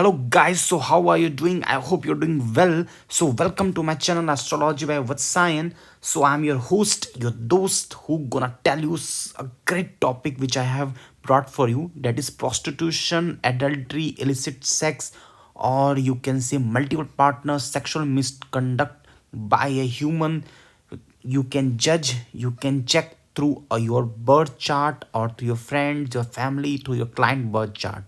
Hello guys, so how are you doing? I hope you're doing well. So welcome to my channel Astrology by Vatsayan. So I'm your host, your dost, who gonna tell you a great topic which I have brought for you. That is prostitution, adultery, illicit sex, or you can say multiple partners, sexual misconduct by a human. You can judge, you can check through your birth chart or to your friends, your family, to your client birth chart.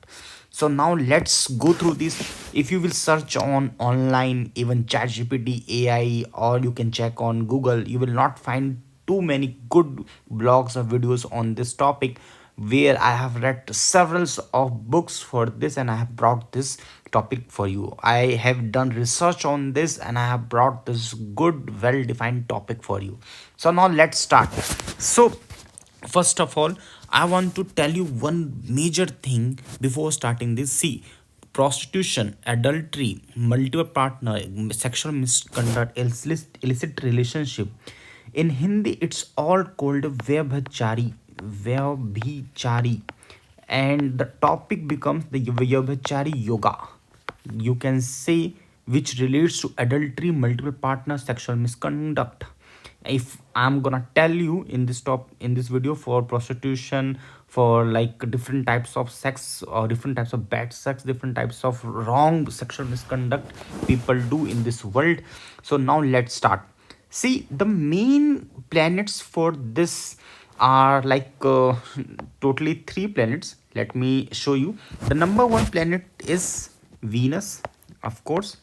So now let's go through this. If you will search on online, even ChatGPT, AI, or you can check on Google, you will not find too many good blogs or videos on this topic, where I have read several of books for this and I have brought this topic for you. I have done research on this and I have brought this good well defined topic for you. So now let's start. So first of all, I want to tell you one major thing before starting this. See, prostitution, adultery, multiple partner, sexual misconduct, illicit relationship. In Hindi, it's all called Vyabhichari, and the topic becomes the Vyabhichari yoga. You can say, which relates to adultery, multiple partner, sexual misconduct. If I'm gonna tell you in this video for prostitution, for like different types of sex or different types of bad sex, different types of wrong sexual misconduct people do in this world. So now let's start. See, the main planets for this are like totally three planets. Let me show you. The number one planet is Venus, of course.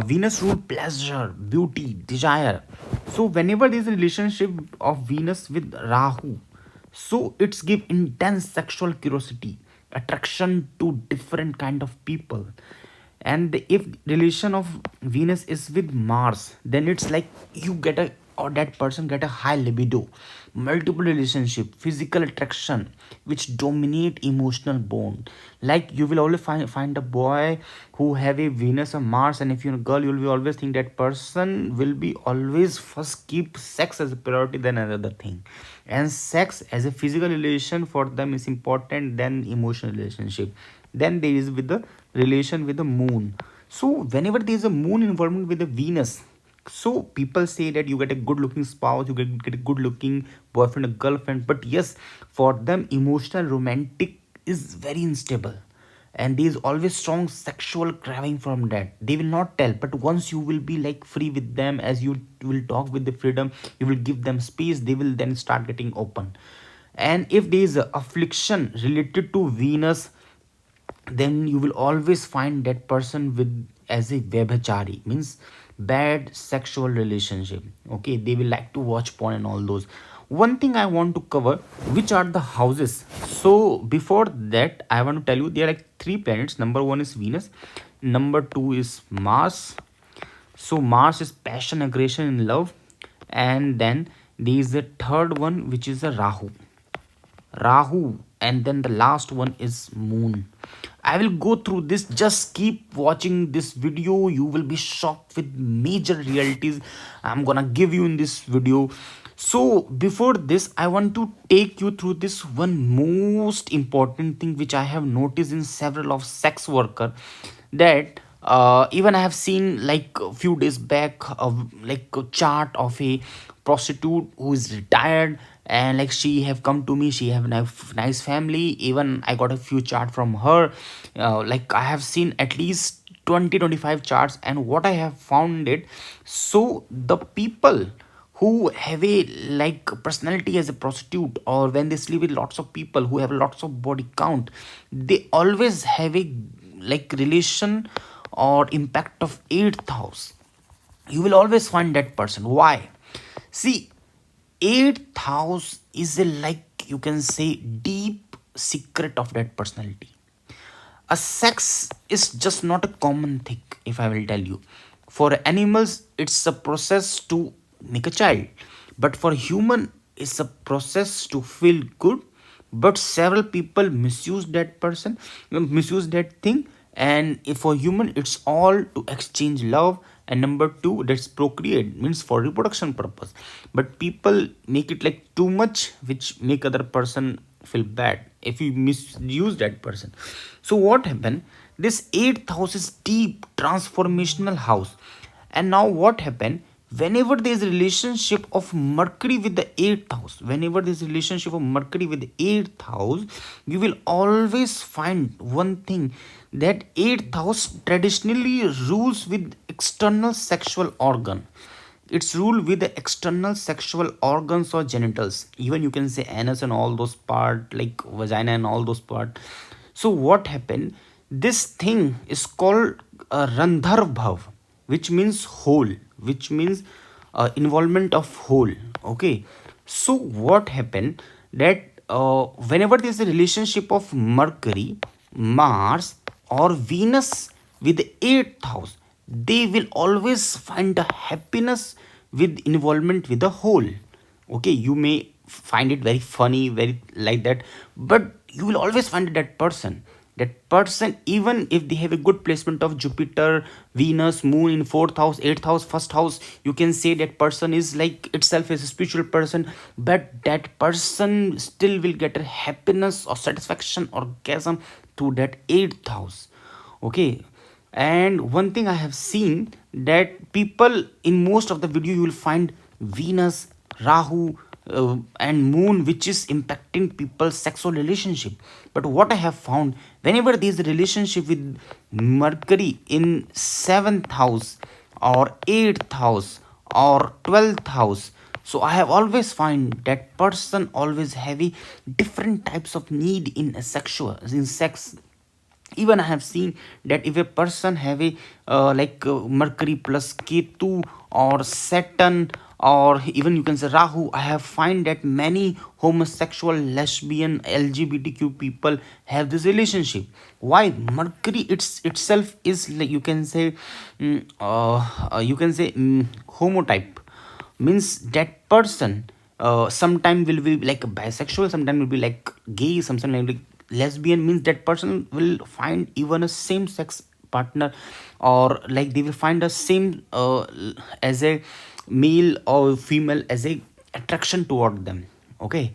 Venus rule pleasure, beauty, desire. So whenever there is a relationship of Venus with Rahu, so it's give intense sexual curiosity, attraction to different kind of people. And if relation of Venus is with Mars, then it's like you get a, or that person get a high libido, multiple relationship, physical attraction which dominate emotional bond. Like you will always find a boy who have a Venus or Mars, and if you're a girl, you'll be always think that person will be always first keep sex as a priority than another thing. And sex as a physical relation for them is important than emotional relationship. Then there is with the relation with the moon. So whenever there is a moon involvement with the Venus, so people say that you get a good looking spouse, you get a good looking boyfriend or girlfriend. But yes, for them emotional romantic is very unstable, and there is always strong sexual craving from that. They will not tell, but once you will be like free with them, as you will talk with the freedom, you will give them space, they will then start getting open. And if there is a affliction related to Venus, then you will always find that person with as a vyabhachari, means bad sexual relationship. Okay, they will like to watch porn and all those. One thing I want to cover, which are the houses. So before that, I want to tell you there are like three planets. Number one is Venus, number two is Mars. So Mars is passion, aggression, and love. And then there is the third one, which is a Rahu, and then the last one is Moon. I will go through this. Just keep watching this video. You will be shocked with major realities I'm gonna give you in this video. So before this, I want to take you through this one most important thing which I have noticed in several of sex worker, that even I have seen like a few days back of like a chart of a prostitute who is retired, and like she have come to me, she have a nice family. Even I got a few chart from her. Like I have seen at least 20-25 charts, and what I have found it, so the people who have a like personality as a prostitute, or when they sleep with lots of people who have lots of body count, they always have a like relation or impact of 8th house. You will always find that person. Why? See, 8th house is a like you can say deep secret of that personality. A sex is just not a common thing, if I will tell you. For animals, it's a process to make a child. But for human, it's a process to feel good. But several people misuse that person, misuse that thing. And if for human, it's all to exchange love. And number two, that's procreate, means for reproduction purpose. But people make it like too much, which make other person feel bad. if you misuse that person. So what happened, this eighth house is deep transformational house. And now what happened, whenever there is a relationship of Mercury with the eighth house, whenever there is a relationship of Mercury with the eighth house, you will always find one thing, that eighth house traditionally rules with external sexual organ. It's ruled with the external sexual organs or genitals, even you can say anus and all those part, like vagina and all those part. So what happened, this thing is called randhar bhav, which means whole, which means involvement of whole. Okay, so what happened, that whenever there is a relationship of Mercury, Mars or Venus with the eighth house, they will always find a happiness with involvement with the whole. Okay, you may find it very funny, very like that, but you will always find that person, even if they have a good placement of Jupiter, Venus, Moon in fourth house, eighth house, first house, you can say that person is like itself is a spiritual person, but that person still will get a happiness or satisfaction, orgasm through that eighth house. Okay, and one thing I have seen, that people in most of the video you will find Venus, Rahu, and Moon, which is impacting people's sexual relationship. But what I have found, whenever there is a relationship with Mercury in seventh house or eighth house or 12th house, so I have always find that person always having different types of need in a sexual in sex. Even I have seen that if a person have a Mercury plus Ketu or Saturn, or even you can say Rahu, I have find that many homosexual, lesbian, LGBTQ people have this relationship. Why? Mercury itself is like you can say homotype, means that person sometime will be like bisexual, sometime will be like gay, something like lesbian, means that person will find even a same sex partner, or like they will find a same as a male or female as a attraction toward them. Okay,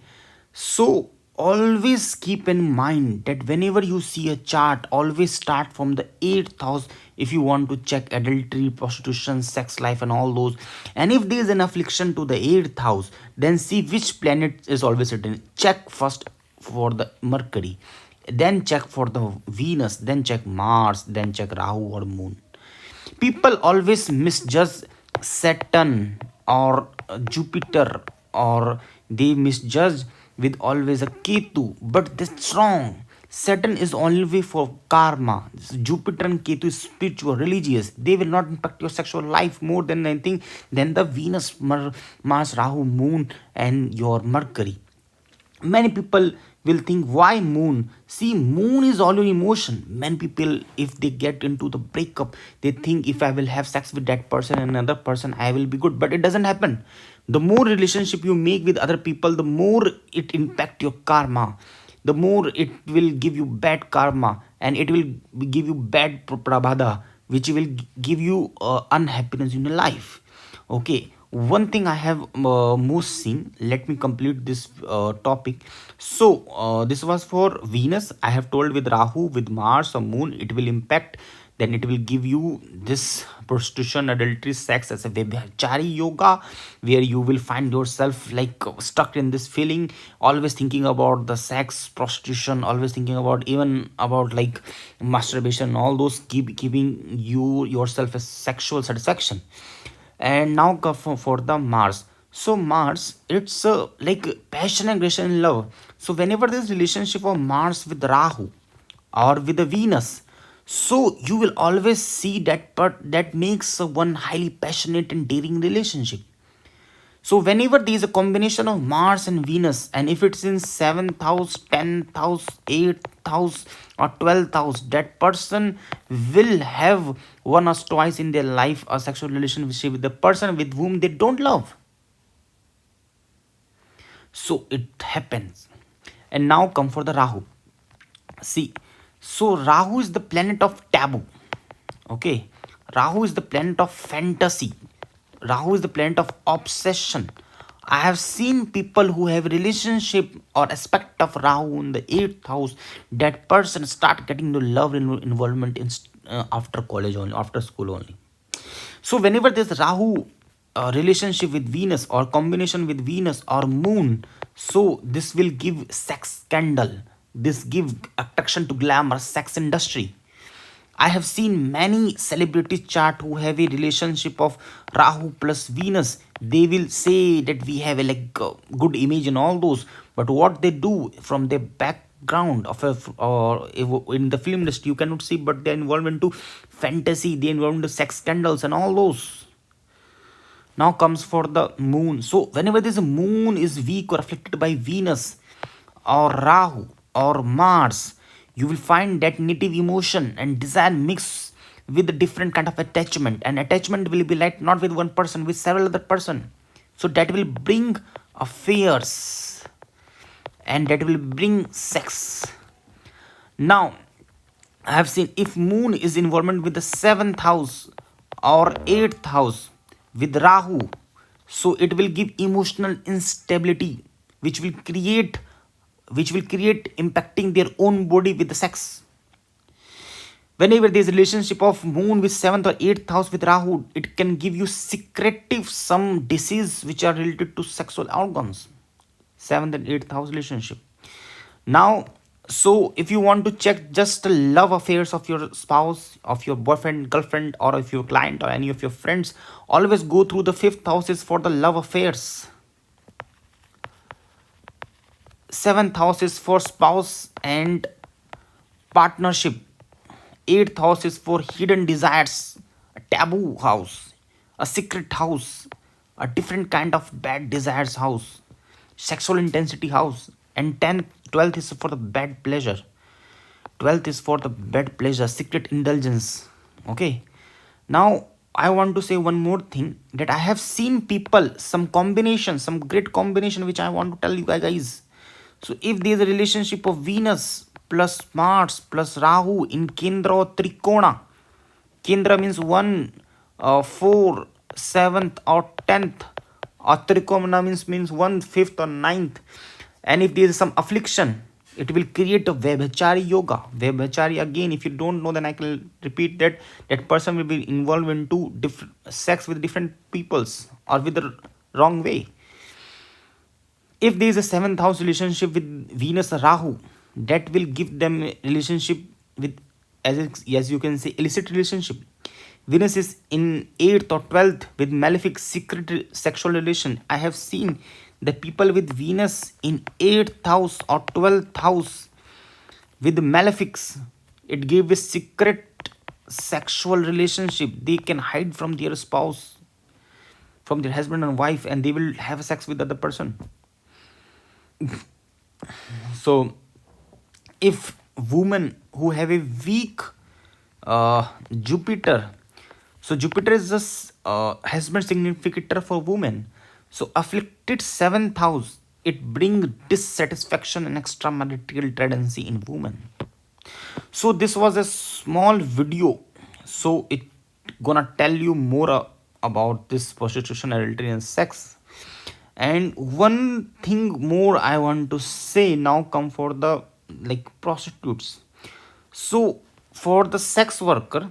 so always keep in mind that whenever you see a chart, always start from the eighth house if you want to check adultery, prostitution, sex life and all those. And if there is an affliction to the eighth house, then see which planet is always written. Check first for the Mercury, then check for the Venus, then check Mars, then check Rahu or Moon. People always misjudge Saturn or Jupiter, or they misjudge with always a Ketu, but that's wrong. Saturn is only for karma. Jupiter and Ketu is spiritual, religious. They will not impact your sexual life more than anything than the Venus, Mars, Rahu, Moon, and your Mercury. Many people will think, why Moon? See, Moon is all your emotion. Many people, if they get into the breakup, they think, if I will have sex with that person and another person, I will be good. But it doesn't happen. The more relationship you make with other people, the more it impact your karma, the more it will give you bad karma, and it will give you bad prabhada, which will give you unhappiness in your life. Okay, one thing I have most seen, let me complete this topic. So this was for Venus. I have told with Rahu, with Mars or Moon, it will impact, then it will give you this prostitution, adultery, sex as a Vyabhachari yoga, where you will find yourself like stuck in this feeling, always thinking about the sex, prostitution, always thinking about even about like masturbation, all those keep giving you yourself a sexual satisfaction. And now come for the Mars. So Mars, it's like passion, aggression and love. So whenever there's relationship of Mars with Rahu or with the Venus, so you will always see that part that makes one highly passionate and daring relationship. So whenever there is a combination of Mars and Venus, and if it's in seventh house, 10th house, 8th house, or 12th house, that person will have one or twice in their life a sexual relationship with the person with whom they don't love. So it happens. And now come for the Rahu. See, so Rahu is the planet of taboo. Okay, Rahu is the planet of fantasy. Rahu is the planet of obsession. I have seen people who have relationship or aspect of Rahu in the eighth house. That person start getting the love involvement in after college only, after school only. So whenever there's Rahu relationship with Venus or combination with Venus or Moon, so this will give sex scandal. This give attraction to glamour, sex industry. I have seen many celebrity chart who have a relationship of Rahu plus Venus. They will say that we have a good image and all those, but what they do from their background of a or in the film industry you cannot see, but they're involved into fantasy, they involved into sex scandals and all those. Now comes for the moon. So whenever this moon is weak or afflicted by Venus or Rahu or Mars, you will find that native emotion and desire mix with a different kind of attachment. And attachment will be like not with one person, with several other person. So that will bring affairs and that will bring sex. Now I have seen if moon is involvement with the seventh house or eighth house with Rahu, so it will give emotional instability, which will create impacting their own body with the sex. Whenever there is relationship of moon with seventh or eighth house with Rahu, it can give you secretive some disease which are related to sexual organs. Seventh and eighth house relationship. Now, so if you want to check just the love affairs of your spouse, of your boyfriend, girlfriend, or of your client or any of your friends, always go through the fifth houses for the love affairs. Seventh house is for spouse and partnership. Eighth house is for hidden desires, a taboo house, a secret house, a different kind of bad desires house, sexual intensity house, and 10th, 12th is for the bad pleasure. 12th is for the bad pleasure, secret indulgence. Okay. Now I want to say one more thing that I have seen people, some combination, some great combination which I want to tell you guys. So if there is a relationship of Venus plus Mars plus Rahu in Kendra or Trikona, Kendra means 1, 4, 7th or 10th, or Trikona means 1, 5th or 9th. And if there is some affliction, it will create a Vebhachari yoga. Vebhachari, again, if you don't know, then I can repeat that that person will be involved into different sex with different peoples or with the wrong way. If there is a seventh house relationship with Venus or Rahu, that will give them a relationship with, as you can say, illicit relationship. Venus is in 8th or 12th with malefic secret sexual relation. I have seen the people with Venus in 8th house or 12th house with malefics. It gave a secret sexual relationship. They can hide from their spouse, from their husband and wife, and they will have sex with other person. So if women who have a weak Jupiter, so Jupiter is just husband significator for women. So afflicted seventh house, it brings dissatisfaction and extramarital tendency in women. So this was a small video. So it gonna tell you more about this prostitution, adultery, and sex. And one thing more I want to say now come for the prostitutes. So for the sex worker,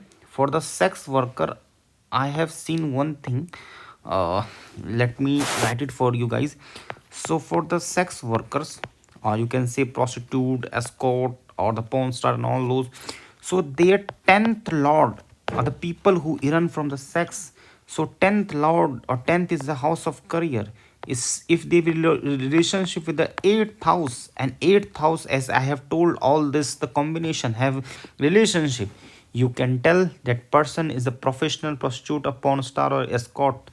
I have seen one thing. Let me write it for you guys. So for the sex workers, or you can say prostitute, escort, or the porn star and all those. So their 10th lord are the people who earn from the sex. So 10th lord or 10th is the house of career. Is if they will relationship with the 8th house, and 8th house, as I have told all this, the combination have relationship, you can tell that person is a professional prostitute, a porn star, or escort.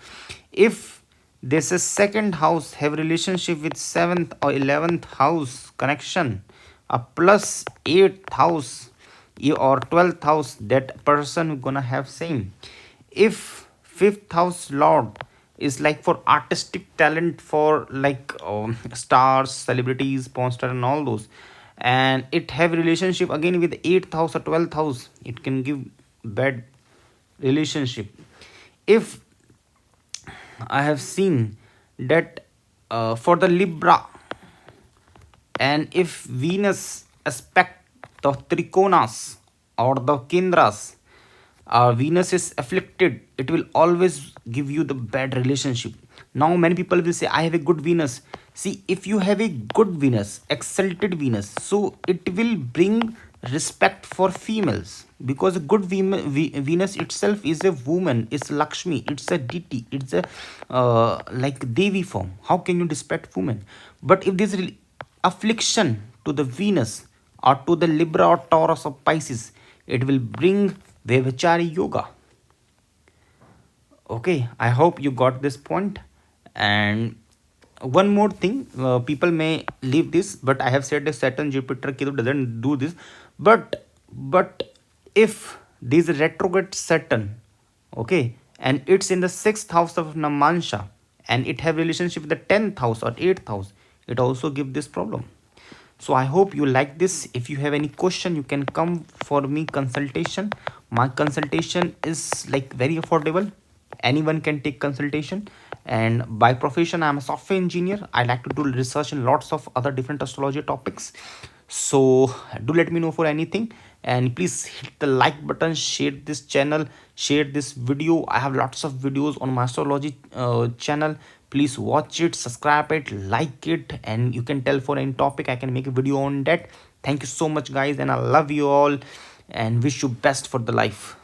If this is second house have relationship with 7th or 11th house connection, a plus 8th house or 12th house, that person gonna have same. If 5th house lord is like for artistic talent, for stars, celebrities, porn star, and all those, and it have relationship again with 8th house or 12th house, it can give bad relationship. If I have seen that For the Libra, and if Venus aspect the Trikonas or the Kendras, Venus is afflicted, it will always give you the bad relationship. Now many people will say, I have a good Venus. See, if you have a good Venus, exalted Venus, so it will bring respect for females, because a good Venus itself is a woman, it's Lakshmi, it's a deity, it's a like Devi form. How can you respect women? But if this affliction to the Venus or to the Libra or Taurus or Pisces, it will bring Vyabhachari yoga. Okay, I hope you got this point. And one more thing, people may leave this, but I have said that Saturn, Jupiter, Ketu doesn't do this. But if this retrograde Saturn, okay, and it's in the sixth house of Namansha, and it have relationship with the 10th house or 8th house, it also give this problem. So I hope you like this. If you have any question, you can come for me consultation. My consultation is like very affordable. Anyone can take consultation. And by profession, I'm a software engineer. I like to do research in lots of other different astrology topics. So do let me know for anything, and please hit the like button, share this channel, share this video. I have lots of videos on my astrology channel. Please watch it, subscribe it, like it, and you can tell for any topic, I can make a video on that. Thank you so much guys, and I love you all and wish you best for the life.